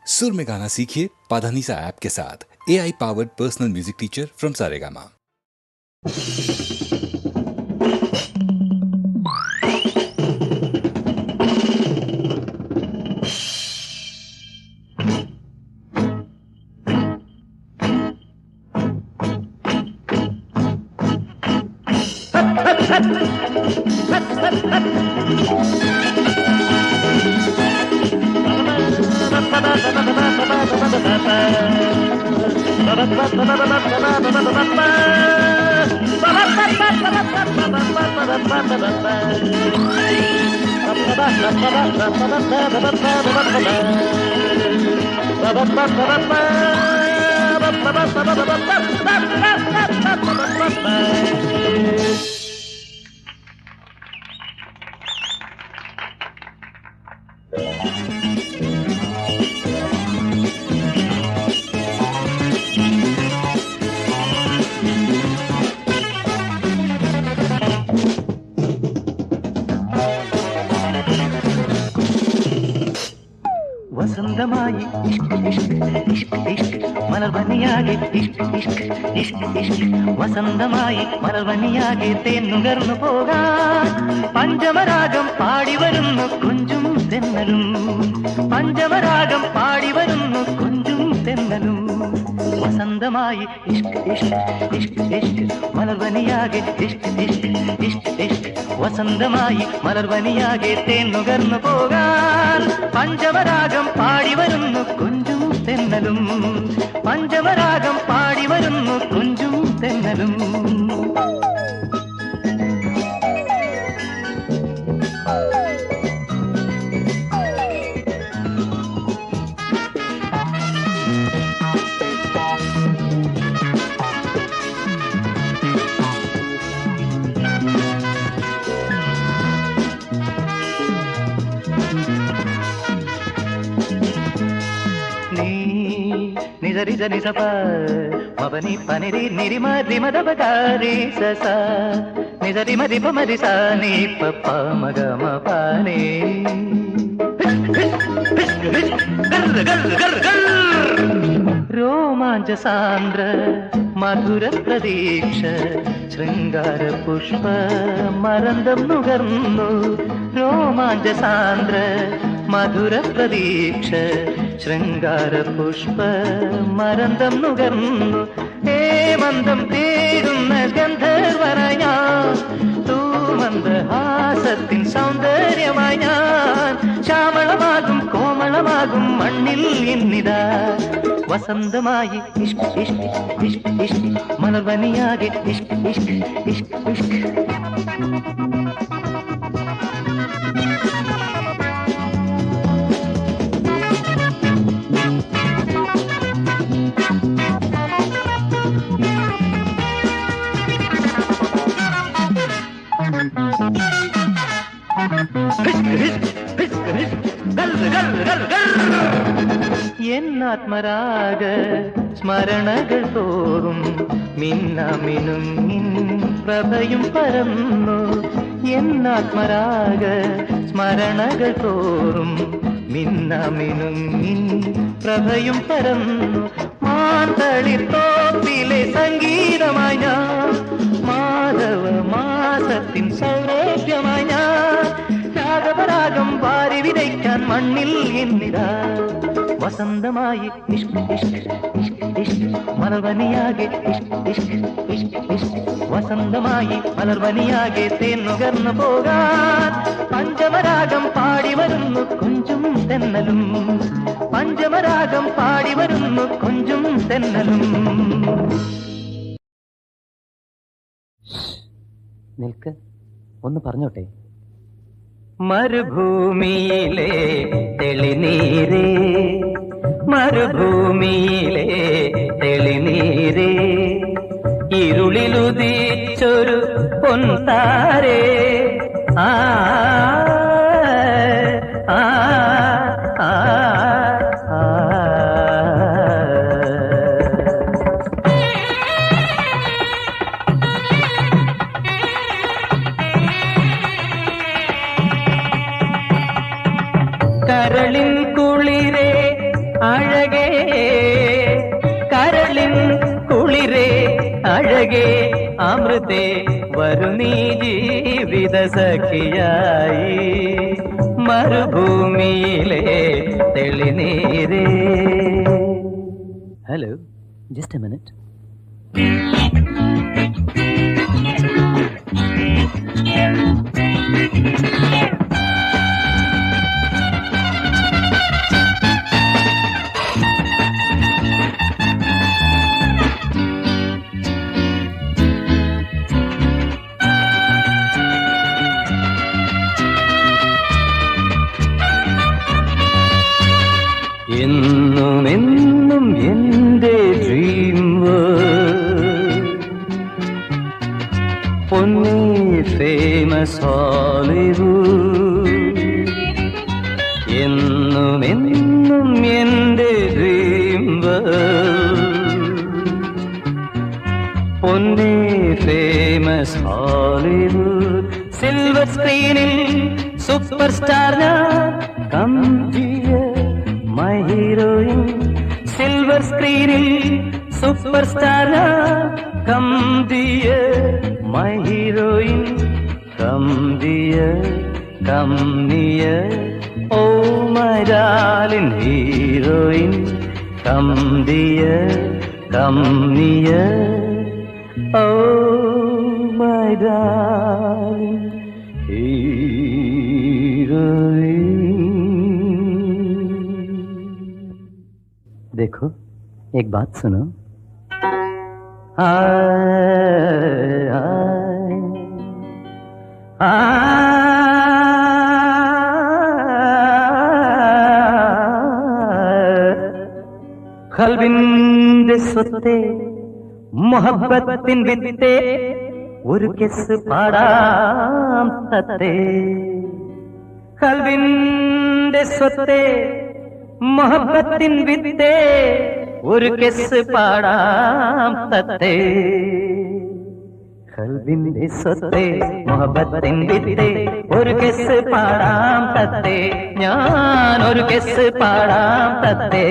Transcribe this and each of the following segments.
सुर में गाना सीखिए पाधानीसा ऐप के साथ। AI powered personal music teacher from Saregama. വസന്തമായി ഇഷ്ക് ഇഷ്ക് ഇഷ്ക് ഇഷ്ക് മലർവനിയാകെ ഇഷ്ക് ഇഷ്ക് ഇഷ്ക് ഇഷ്ക് വസന്തമായി മലർവനിയാകെ തേന്നുകർന്നു പോകാൻ പഞ്ചമരാഗം പാടി വരുന്നു കുഞ്ചും തെന്നലും പഞ്ചമരാഗം പാടി വരുന്നു കുഞ്ചും തെന്നലും വസന്തമായി ഇഷ്ക് ഇഷ്ക് ഇഷ്ക് ഇഷ്ക് മലർവനിയാകെ ഇഷ്ക് ഇഷ്ക് ഇഷ്ക് ഇഷ്ക് വസന്തമായി മലർവനിയാകെ തേന്നുകർന്നു പോകാൻ പഞ്ചമരാഗം പാടി വരുന്നു കുഞ്ചും തെന്നലും പഞ്ചമരാഗം പാടി വരുന്നു കുഞ്ചും തെന്നലും నిజరి జని సప మబని పనిరి నిరి మరి మదబగారి సస నిజరి మరి పమరి సాని పప్ప మగ మపాని രോമാഞ്ച സാന്ദ്ര മധുര പ്രതീക്ഷ ശൃംഗാര പുഷ്പ മരന്തം നുകർന്നു രോമാഞ്ച സാന്ദ്ര മധുര പ്രതീക്ഷ ശൃംഗാര പുഷ്പ മരന്തം നുകർന്നു ഹേമന്തം തേടുന്ന ഗന്ധർവനായ ഞാൻ തൂമന്ദഹാസത്തിൻ സൗന്ദര്യമായി ഞാൻ ശ്യാമളമാകും കോമളമാകും മണ്ണിൽ എന്നിതാ വസന്തമായി ഇഷ്ക് ഇഷ്ക് ഇഷ്ക് ഇഷ്ക് മലർവനിയാകെ ഇഷ്ക് ഇഷ്ക് ഇഷ്ക് ഇഷ്ക് എന്നാത്മരാഗ സ്മരണകൾ തോറും മിന്നാമിനുങ്ങിൻ പ്രഭയും പരന്നു എന്നാത്മരാഗ സ്മരണകൾ തോറും മിന്നാമിനുങ്ങിൻ പ്രഭയും പരന്നു മാതളിത്തോപ്പിലെ സംഗീതമായി ഞാൻ മാധവ മാസത്തിൻ സൗരഭ്യമായി ഞാൻ രാഗപരാഗം വാരി വിതയ്ക്കാൻ മണ്ണിൽ എന്നിതാ വസന്തമായി ഇഷ്ക് ഇഷ്ക് ഇഷ്ക് ഇഷ്ക് മലർവനിയാകെ ഇഷ്ക് ഇഷ്ക് ഇഷ്ക് ഇഷ്ക് വസന്തമായി മലർവനിയാകെ തേന്നുകർന്നു പോകാൻ പഞ്ചമരാഗം പാടി വരുന്നു കുഞ്ചും തെന്നലും പഞ്ചമരാഗം പാടി വരുന്നു കുഞ്ചും തെന്നലും നിൽക്ക് ഒന്ന് പറഞ്ഞോട്ടെ മരുഭൂമിയിലെ തെളിനീരേ മരുഭൂമിയിലെ തെളിനീരേ ഇരുളിലുദിച്ചൊരു പൊൻതാരേ ആ ആ ആ കരളിൻ കുളിരേ അഴകേ കരളിൻ കുളിരേ അഴകേ അമൃതേ വരു നീ ജീവിത സഖിയായി മരുഭൂമിയിലെ തെളിനീരേ. Hello, just a minute. എന്നും എന്നും എന്റെ ഡ്രീം പൊന്നേ ഫേമസ് ഹോളിവുഡ്. എന്നും എന്നും എന്റെ ഡ്രീം പൊന്നേ ഫേമസ് ഹോളിവുഡ്. സിൽവർ സ്ക്രീനിൽ സൂപ്പർ സ്റ്റാർ ഞാൻ come dear my heroine. Silver സ്ക്രീനിൽ super star come dear my heroine. Come dear come near oh my darling heroine. Come dear come near oh my darling heroine. देखो एक बात सुनो. ഖൽബിന്റെ സ്വത്തെ മുഹബ്ബത്തിൻ വിത്തെ ഒരു kiss പാടാം തത്തേ. ഖൽബിന്റെ സ്വത്തെ മുഹബ്ബത്തിൻ വിത്തെ ഒരു കിസ് പാടാം തത്തേ. ഖൽബിന്റെ സ്വത്തെ മുഹബ്ബത്തിൻ വിത്തെ ഒരു കിസ് പാടാം തത്തേ. ഞാൻ ഒരു കിസ് പാടാം തത്തേ.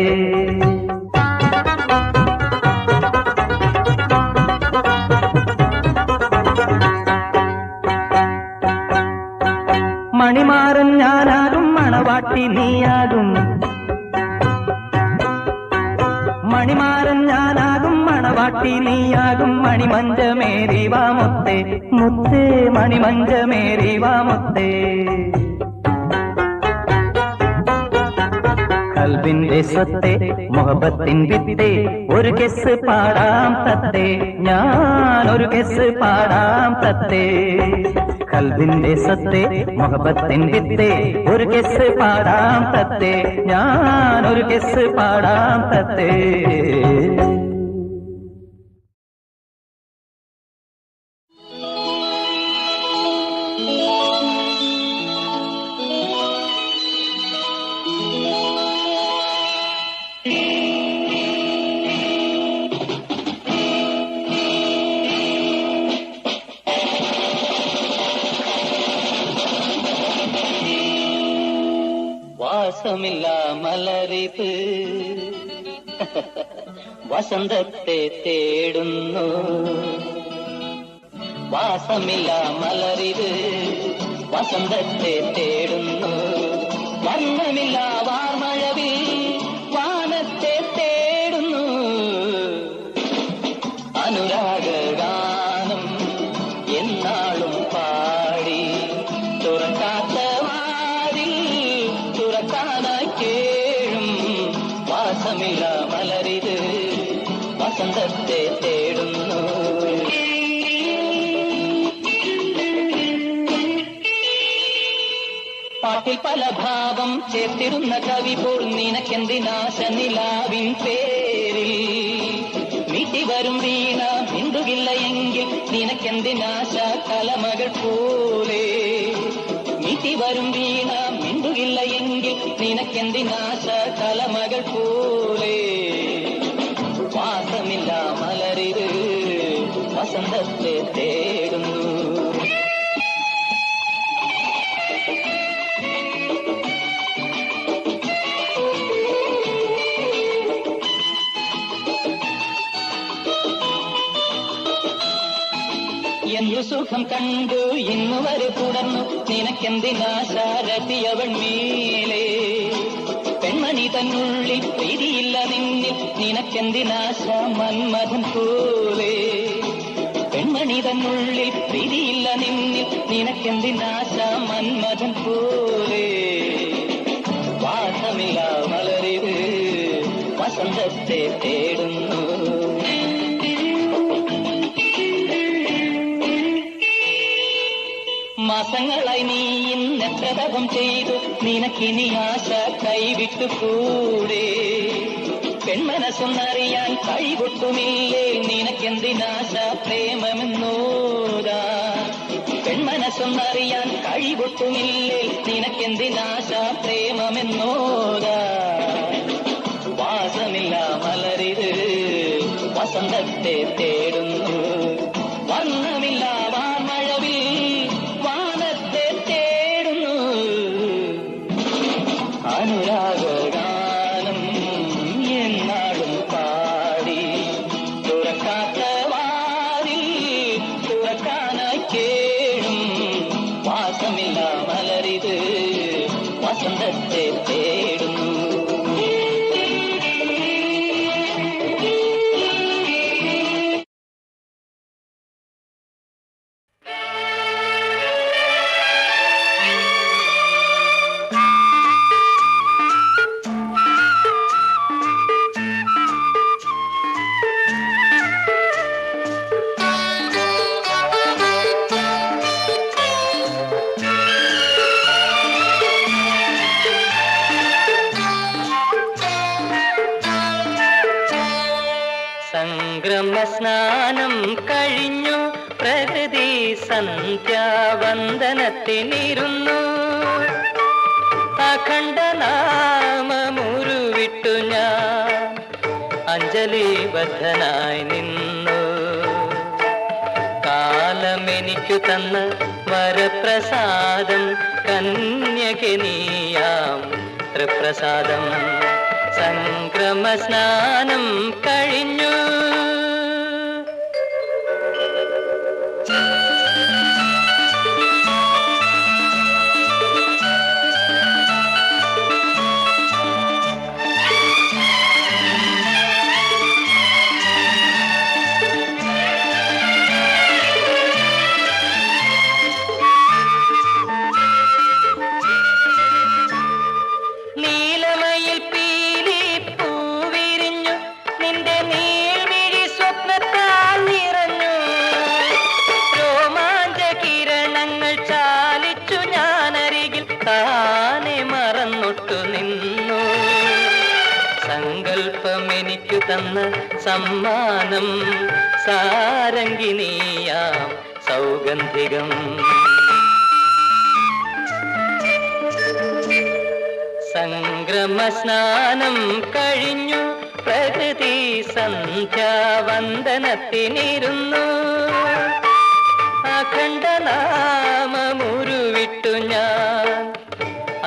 മണിമാരൻ ഞാനാകും മണവാട്ടി നീയാകും. മണിമാരൻ ഞാനാകും മണവാട്ടി നീയാകും. മണിമഞ്ചമേറി വാ മുത്തേ മുത്തേ മണിമഞ്ചമേറി വാ മുത്തേ. ഖൽബിന്റെ സ്വത്തെ മുഹബ്ബത്തിൻ വിത്തെ ഒരു കിസ് പാടാം തത്തേ. ഞാൻ ഒരു കിസ് പാടാം തത്തേ. ഖൽബിന്റെ സ്വത്തെ മുഹബ്ബത്തിൻ വിത്തെ ഒരു കിസ് പാടാം തത്തേ. ഞാൻ ഒരു കിസ് പാടാം തത്തേ. വാസമില്ല മലരിത് വസന്തത്തെ തേടുന്നു. വാസമില്ല മലരിത് വസന്തത്തെ തേടുന്നു. വർണ്ണമില്ല വാർമഴവിൽ വാനത്തെ തേടുന്നു. അനുരാഗഗാനം എന്നാളും പാടി തുറക്കാത്ത കേഴും. വാസമില്ല മലരിത് വസന്തത്തെ തേടുന്നു. പാട്ടിൽ പല ഭാവം ചേർത്തിരുന്ന കവി പോൽ നിനക്കെന്തിനാശ നിലാവിൻ പേരിൽ. നീട്ടി വരും വീണ മിണ്ടുകില്ല എങ്കിൽ നിനക്കെന്തിനാശ കലമകൾ പോലെ. നീട്ടി വരും വീണ മിണ്ടുകില്ല എങ്കിൽ നിനക്കെന്തിനാശ കലമകൾ പോലെ. വാസമില്ല മലരിത് വസന്തത്തെ തേടുന്നു. എന്തു സുഖം കണ്ടു ഇന്നു വരെ തുടർന്നു നിനക്കെന്തിനാശാരതിയവൻ മേലേ പെൺമണി തന്നുള്ളിൽ പ്രീതിയില്ല നിന്നിൽ നിനക്കെന്തിനാശ മന്മഥൻ പോലെ പെൺമണി തന്നുള്ളിൽ പ്രീതിയില്ല നിന്നിൽ നിനക്കെന്തിനാശ മന്മഥൻ പോലെ വാസമില്ല മലരിത് വസന്തത്തെ തേടുന്നു മാസങ്ങളായി നീ ഇന്നെത്ര തപം ചെയ്തു നിനക്കിനി ആശ കൈവിട്ടുകൂടെ പെൺമനസ്സൊന്നറിയാൻ കഴിവൊട്ടുമില്ലേ നിനക്കെന്തിനാശ പ്രേമമെന്നോരാ പെൺമനസ്സൊന്നറിയാൻ കഴിവൊട്ടുമില്ലേ നിനക്കെന്തിനാശ പ്രേമമെന്നോരാ വാസമില്ല മലരിത് വസന്തത്തെ തേടുന്നു വർണ്ണമില്ല വാമഴവിൽ വാനത്തെ തേടുന്നു അനുരാഗഗാനം എന്നാടും പാടി തുറക്കാത്ത വാതിൽ തുറക്കാനായി കേഴും വാസമില്ല മലരിത് വസന്തത്തെ തേടുന്നു സംക്രമസ്നാനം കഴിഞ്ഞു പ്രകൃതി സന്ധ്യാവന്ദനത്തിനിരുന്നു അഖണ്ഡനാമമുരുവിട്ടു ഞാൻ അഞ്ജലിബദ്ധനായി നിന്നു കാലമെനിക്കു തന്ന വരപ്രസാദം കന്യകനീയാം തൃപ്രസാദം സംക്രമസ്നാനം കഴിഞ്ഞു നീലമയിൽ പീലി പൂവിരിഞ്ഞു നിന്റെ നീൾമിഴി സ്വപ്നത്താൽ നിറഞ്ഞു രോമാഞ്ച കിരണങ്ങൾ ചാലിച്ചു ഞാനരികിൽ താനെ മറന്നൊട്ടു നിന്നു സങ്കൽപ്പമെനിക്കു തന്ന സമ്മാനം സാരംഗിനിയാം സൗഗന്ധികം സംക്രമസ്നാനം കഴിഞ്ഞു പ്രകൃതി സന്ധ്യാവന്ദനത്തിനിരുന്നു അഖണ്ഡനാമമുരുവിട്ടു ഞാൻ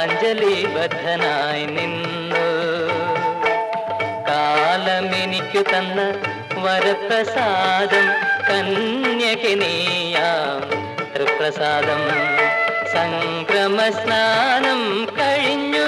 അഞ്ജലിബദ്ധനായി നിന്നു കാലമെനിക്കു തന്ന വരപ്രസാദം കന്യകനീയാം തൃപ്രസാദം സംക്രമസ്നാനം കഴിഞ്ഞു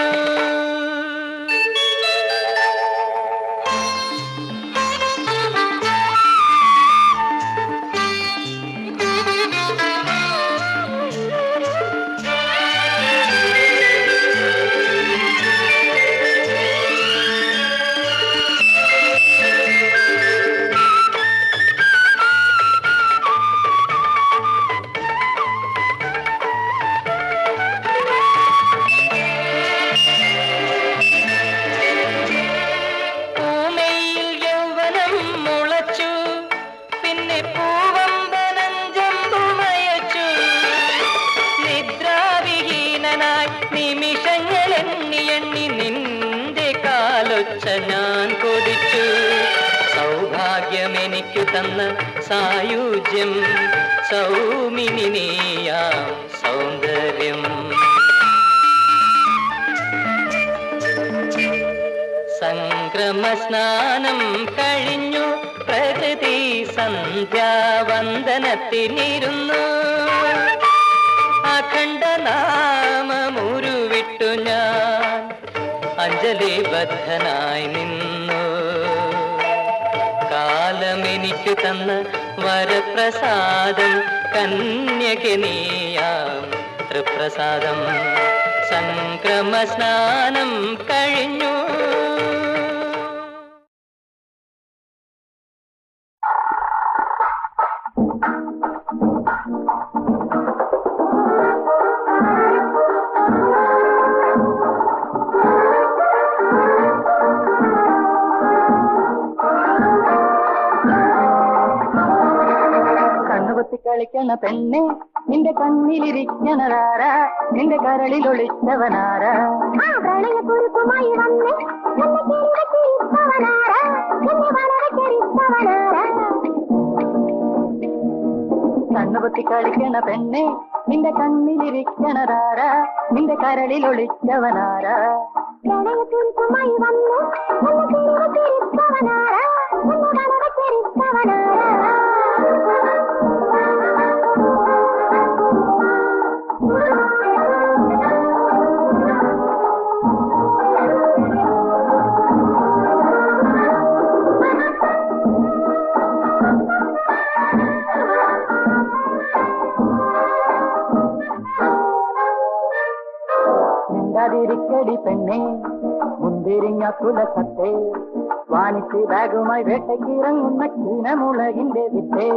ഞാൻ കൊതിച്ചു സൗഭാഗ്യമെനിക്കു തന്ന സായുജ്യം സൗമിനി നീയാം സൗന്ദര്യം സംക്രമസ്നാനം കഴിഞ്ഞു പ്രകൃതി സന്ധ്യാവന്ദനത്തിനിരുന്നു അഖണ്ഡനാമമുരുവിട്ടു ഞാൻ അഞ്ജലിബദ്ധനായി നിന്നു. കാലമെനിക്കു തന്ന വരപ്രസാദം കന്യകെ നീയാം തൃപ്രസാദം. സംക്രമ സ്നാനം കഴിഞ്ഞു. കളിക്കണ പെണ്ണെ നിന്റെ കണ്ണിലിരിക്കണതാര, നിന്റെ കരളിൽ ഒളിച്ചവനാര. പ്രണയപുരുഷമായി വന്ന് കണ്ണുപൊത്തി കളിക്കണ പെണ്ണെ നിന്റെ കണ്ണിലിരിക്കണതാര, നിന്റെ കരളിൽ ഒളിച്ചവനാര. പ്രണയപുരുഷമായി വന്ന് മിണ്ടാതിരിക്കടി പെണ്ണെ മുന്തിരിങ്ങ കുലസത്തെ, വാനിച്ച് ബാഗുമായി വേട്ടയ്ക്കിറങ്ങുന്ന ചീനമുളകിന്റെ വിത്തെ.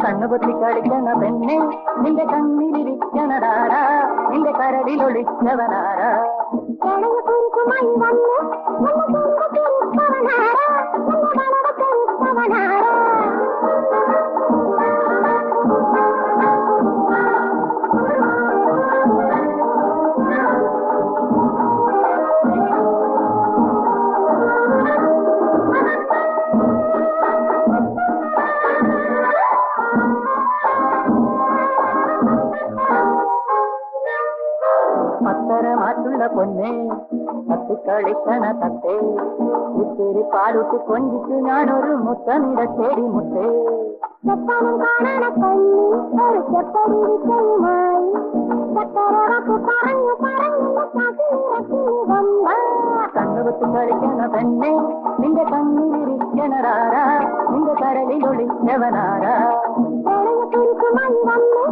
കണ്ണുപൊത്തി കളിക്കണ പെണ്ണെ നിന്റെ കണ്ണിലിരിക്കണതാര, നിന്റെ കരളിൽ ഒളിച്ചവനാര. പ്രണയപുരുഷമായി വന്ന് പത്തരമാറ്റുള്ള പൊന്നെ കത്തിക്കളിക്കണ തത്തേ, ഇത്തിരി പാലുട്ട് കൊഞ്ചിച്ചു ഞാനൊരു മുത്തമിട തേടി മുത്തേ. ചെപ്പനും കാണാന കണ്ണി ഒരു ചെപ്പരിയുമായി ചക്കരവാക്ക് പറഞ്ഞു പറഞ്ഞു കണ്ണുകുത്തി കളിക്കണ പെണ്ണെ നിന്റെ കണ്ണിലിരിക്കണതാര, നിന്റെ കരളിൽ ഒളിച്ചവനാര. പ്രണയപുരുഷമായി വന്ന്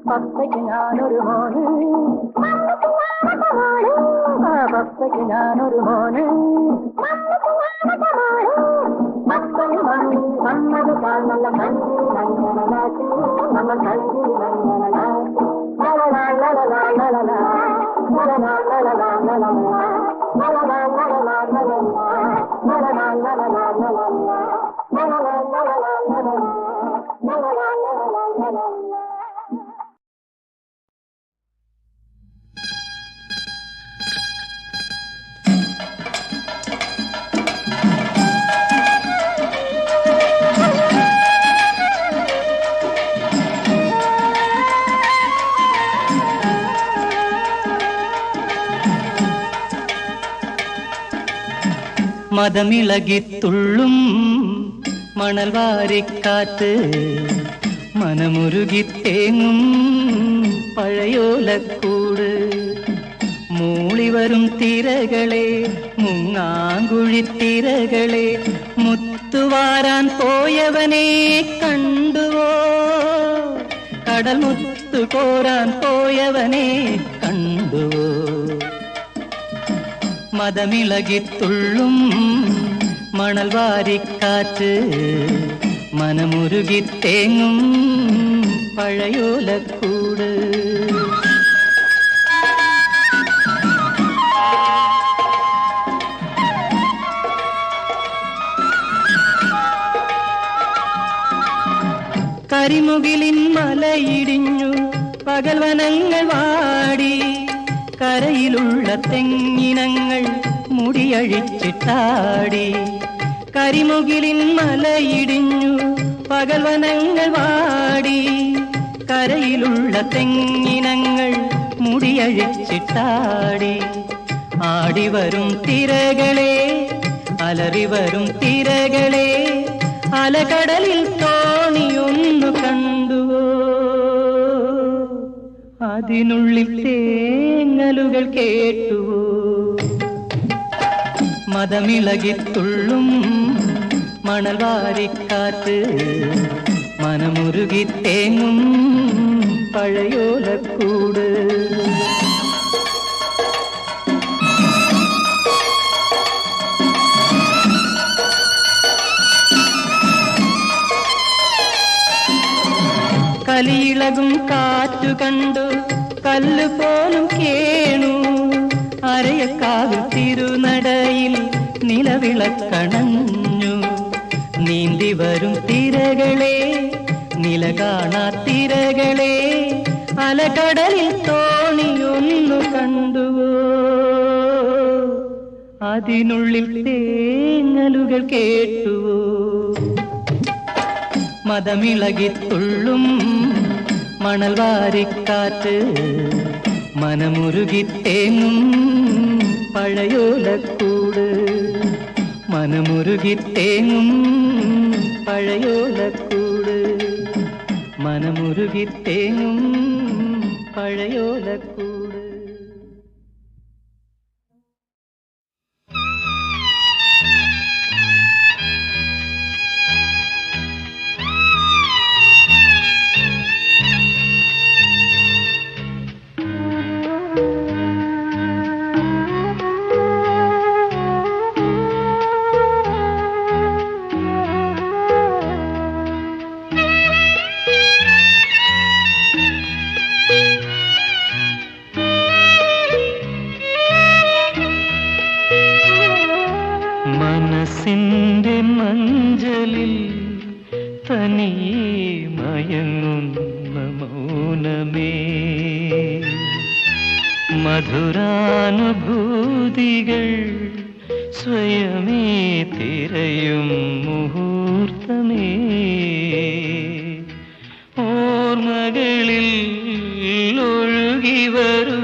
പപ്പയ്ക്ക് ഞാനൊരു മോന്, പപ്പയ്ക്ക് ഞാനൊരു മോന്. മക്കളി മണ്ണി വന്നത് കാണല്ല കണ്ടി നന്ദനാട്ടി, നമ്മൾ കണ്ടി നന്ദനാട്ടി. മതമിളകിത്തുള്ളും മണൽ വാരിക്കാറ്റ്, മനമുരുകിത്തേങ്ങും പഴയോലക്കൂട്. മൂളിവരും തിരകളെ മുങ്ങാങ്കുഴിത്തിരകളെ, മുത്തുവാരാൻ പോയവനെ കണ്ടുവോ? കടൽ മുത്തു കോരാൻ പോയവനെ കണ്ടുവോ? മതമിളകിത്തുള്ളും മണൽ വാരിക്കാറ്റ്, മനമുരുകിത്തേങ്ങും പഴയോലക്കൂട്. കരിമുകിലിൻ മലയിടിഞ്ഞു പകൽ വനങ്ങൾ വാടി, കരയിലുള്ള തെങ്ങിനങ്ങൾ മുടിയഴിച്ചിട്ടാടി. കരിമുകിലിൻ മലയിടിഞ്ഞു പകൽവനങ്ങൾ വാടി കരയിലുള്ള തെങ്ങിനങ്ങൾ മുടിയഴിച്ചിട്ടാടി ആടിവരും തിരകളെ അലറിവരും തിരകളെ അലകടലിൽ തോണിയൊന്നു കണ്ടുവോ അതിനുള്ളിൽ തേങ്ങലുകൾ കേട്ടുവോ മതമിളകിത്തുള്ളും മണൽ വാരിക്കാറ്റ് മനമുരുകി തേങ്ങും പഴയോലക്കൂട് കലിയിളകും കാറ്റു കണ്ടു കല്ലുപോലും കേണു അരയക്കാവിൽ തിരുനടയിൽ നിലവിളക്കണഞ്ഞു നീന്തി വരും തിരകളെ നില കാണാ തിരകളെ അലകടലിൽ തോണിയൊന്നു കണ്ടുവോ അതിനുള്ളിൽ തേങ്ങലുകൾ കേട്ടുവോ മതമിളകിത്തുള്ളും മണൽ വാരിക്കാറ്റ് മനമുരുകി തേങ്ങും പഴയോലക്കൂട് മനമുരുകി തേങ്ങും പഴയോലക്കൂട് മനമുരുകി തേങ്ങും പഴയോലക്കൂട് മനസ്സിന്റെ മഞ്ചലിൽ തനിയെ മയങ്ങുന്ന മൗനമേ മധുരാനുഭൂതികൾ സ്വയമേ തിരയും മുഹൂർത്തമേ ഓർമ്മകളിൽ ഒഴുകി വരൂ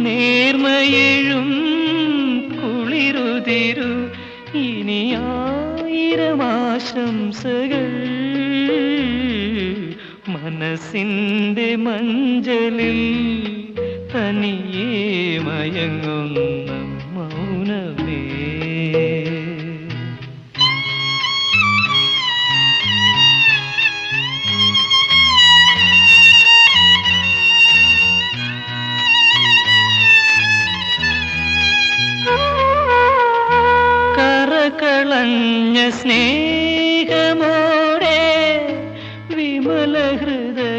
നേർമയെഴും കുളിരുതിരു ഇനി ആയിരം ആശംസകൾ മനസ്സിന്റെ മഞ്ചലിൽ തനിയെ മയങ്ങുന്ന മൗനമേ കളഞ്ഞ സ്നേഹമോടെ വിമല ഹൃദയരാഗണം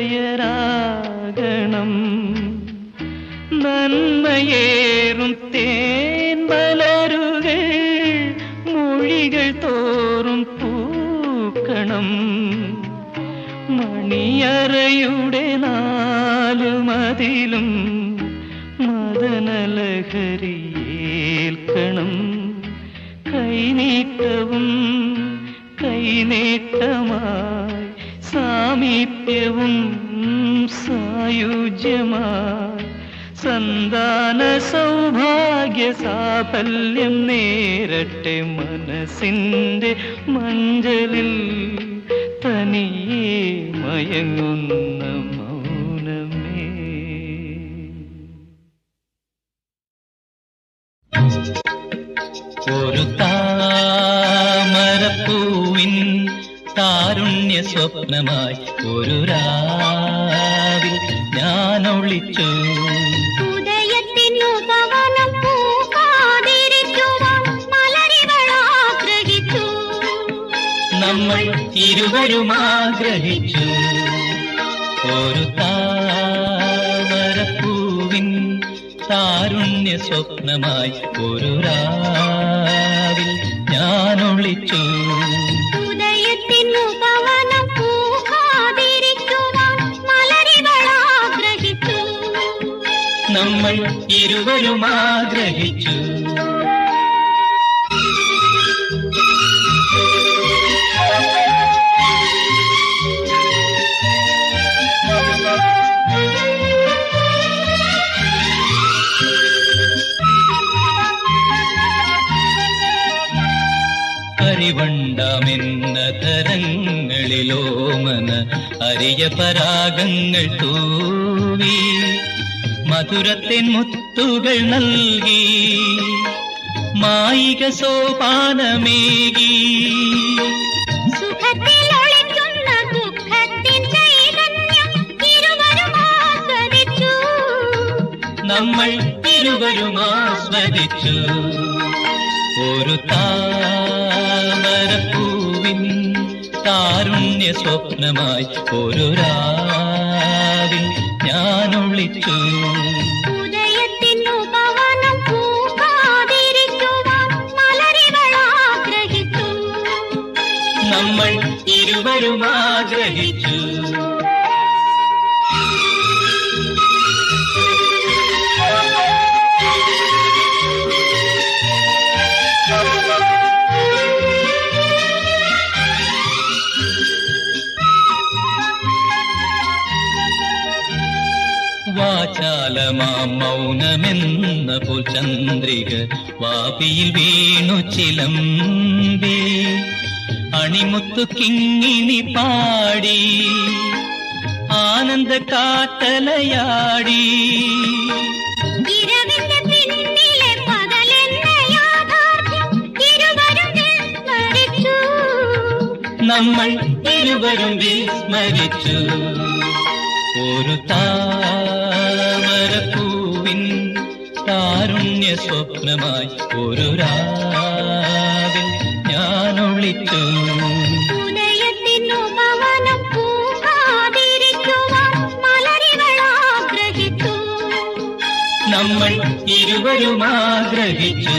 നന്മയേറും തേൻ മലരുകൾ മൊഴികൾ തോറും പൂക്കണം മണിയറയുടെ നാലുമതിലും മദനലഹരിയേൽക്കണം കൈനീട്ടവും കൈനേട്ടമായി സാമീപ്യവും സായുജ്യമായി സന്താന സൗഭാഗ്യ സാഫല്യം നേരട്ടെ മനസ്സിന്റെ മഞ്ചലിൽ തനിയെ മയങ്ങുന്ന മൗനമേ ഒരു താമരപ്പൂവിൻ താരുണ്യ സ്വപ്നമായി ഒരു രാവിൽ ഞാൻ ഒളിച്ചു ഉദയത്തിനു പവനം പൂക്കാതിരിക്കുവാൻ മലരിവളാഗ്രഹിച്ചു നമ്മൾ ഇരുവരും ആഗ്രഹിച്ചു ഒരു താമരപ്പൂവിൻ താരുണ്യ സ്വപ്നമായി ഒരു രാവിൽ ഞാൻ ഒളിച്ചു ഉദയത്തിനു പവനം പൂക്കാതിരിക്കുവാൻ മലരിവളാഗ്രഹിച്ചു നമ്മൾ ഇരുവരും ആഗ്രഹിച്ചു അരിവണ്ടാമെന്നതരങ്ങളിലോമന അരിയ പരാഗങ്ങൾ തൂവി മധുരത്തിൻ മുത്തുകൾ നൽകി മായിക സോപാനമേകി നമ്മൾ ഇരുവരും ആസ്വദിച്ചു ഒരു താമരപ്പൂവിൻ താരുണ്യ സ്വപ്നമായി ഒരു രാവിൽ ഞാൻ ഒളിച്ചു നമ്മൾ ഇരുവരും ആഗ്രഹിച്ചു വാചാലമാം മൗനമെന്ന പോൽ ചന്ദ്രിക വാപിയിൽ വീണു ചിലമ്പി അണിമുത്തു കിങ്ങിണി പാടി ആനന്ദ കാത്തലയാടി നമ്മൾ ഇരുവരും വിസ്മരിച്ചു ഒരു താമരപ്പൂവിൻ താരുണ്യ സ്വപ്നമായി ഒരു രാവിൽ ഞാൻ ഒളിച്ചു നമ്മൾ ഇരുവരും ആഗ്രഹിച്ചു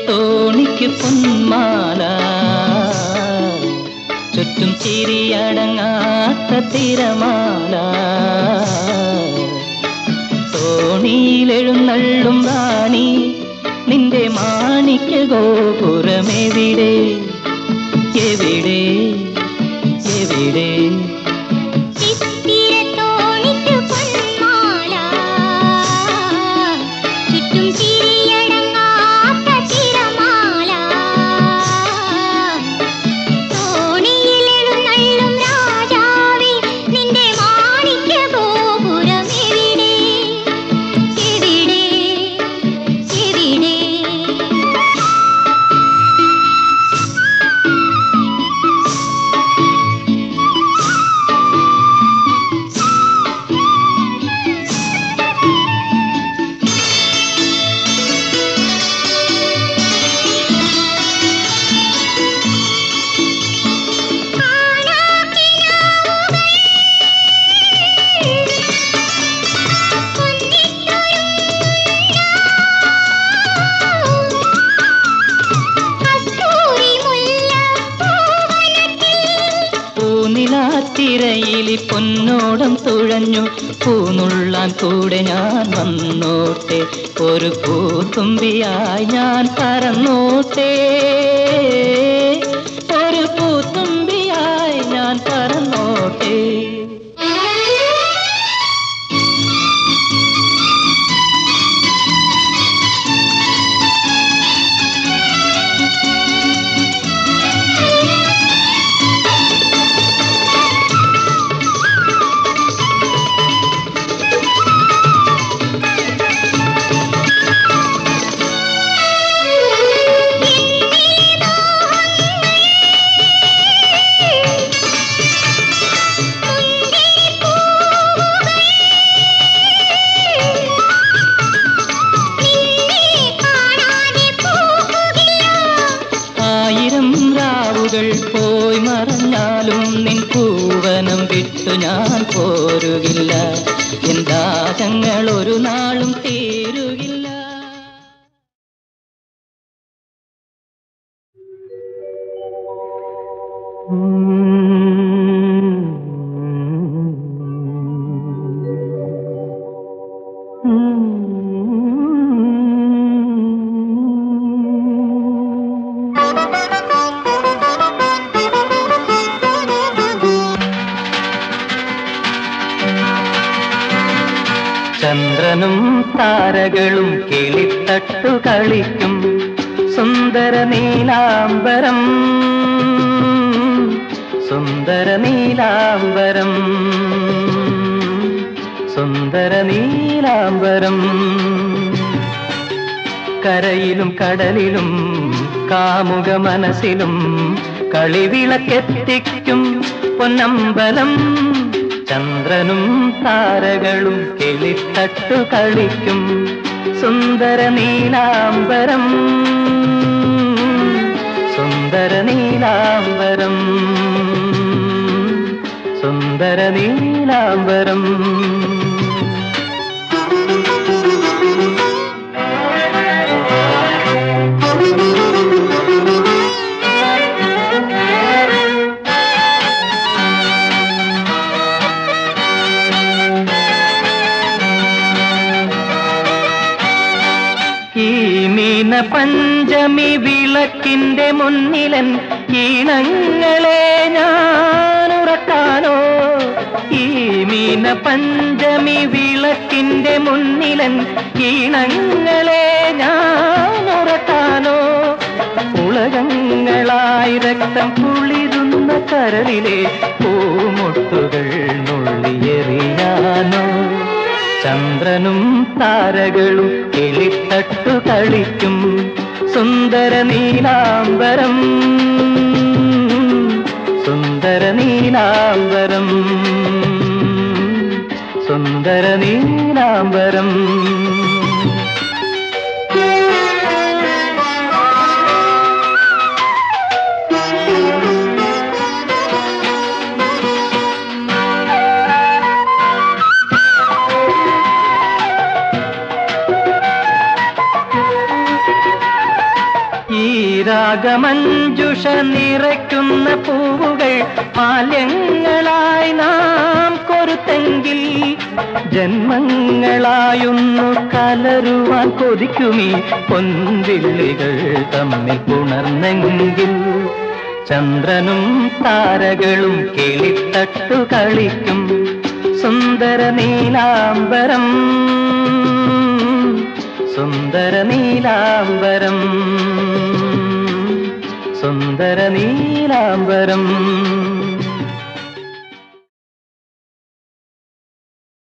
തോണിക്ക് പൊന്മാല ചുറ്റും ചിരിയടങ്ങാത്ത തിരമാല തോണിയിലെഴുന്നള്ളും റാണി നിന്റെ മാണിക്യ ഗോപുരമെവിടെ എവിടെ എവിടെ തിരയിലി പൊന്നോടം തുഴഞ്ഞു പൂനുള്ളാൻ കൂടെ ഞാൻ വന്നോട്ടെ ഒരു പൂത്തുമ്പിയായി ഞാൻ പറന്നോട്ടെ ഒരു പൂത്തുമ്പിയായി ഞാൻ പറന്നോട്ടെ ആകാശങ്ങൾ ഒരു നാളും തീരുകില്ല. ചന്ദ്രനും താരകളും കിളിത്തട്ടു കളിക്കും സുന്ദര നീലാംബരം, സുന്ദര നീലാംബരം, സുന്ദര നീലാംബരം. കരയിലും കടലിലും കാമുക മനസ്സിലും കളിവിളക്കെത്തിക്കും പൊന്നമ്പലം. ചന്ദ്രനും താരകളും കിളിത്തട്ടു കളിക്കും സുന്ദര നീലാംബരം, സുന്ദര നീലാംബരം, സുന്ദര നീലാംബരം. പഞ്ചമി വിളക്കിന്റെ മുന്നിലൻ ഈണങ്ങളെ ഞാനുറക്കാനോ, ഈ മീന പഞ്ചമി വിളക്കിന്റെ മുന്നിലൻ ഈണങ്ങളെ ഞാനുറക്കാനോ, ഉലകങ്ങളായി രക്തം കുളിരുന്ന കരളിലെ പൂമുട്ടുകൾ നുള്ളിയെറിയാനോ. ചന്ദ്രനും താരകളും കിളിത്തട്ടു കളിക്കും സുന്ദര നീലാംബരം, സുന്ദര നീലാംബരം, സുന്ദര നീലാംബരം. രാഗമഞ്ജുഷ നിറയ്ക്കുന്ന പൂവുകൾ മാല്യങ്ങളായി നാം കൊരുത്തെങ്കിൽ, ജന്മങ്ങളായൊന്നു കലരുവാൻ കൊതിക്കുമീ പൊൻവിള്ളികൾ തമ്മിൽ പുണർന്നെങ്കിൽ. ചന്ദ്രനും താരകളും കിളിത്തട്ടു കളിക്കും സുന്ദര നീലാംബരം, സുന്ദര നീലാംബരം, സുന്ദര നീലാംബരം.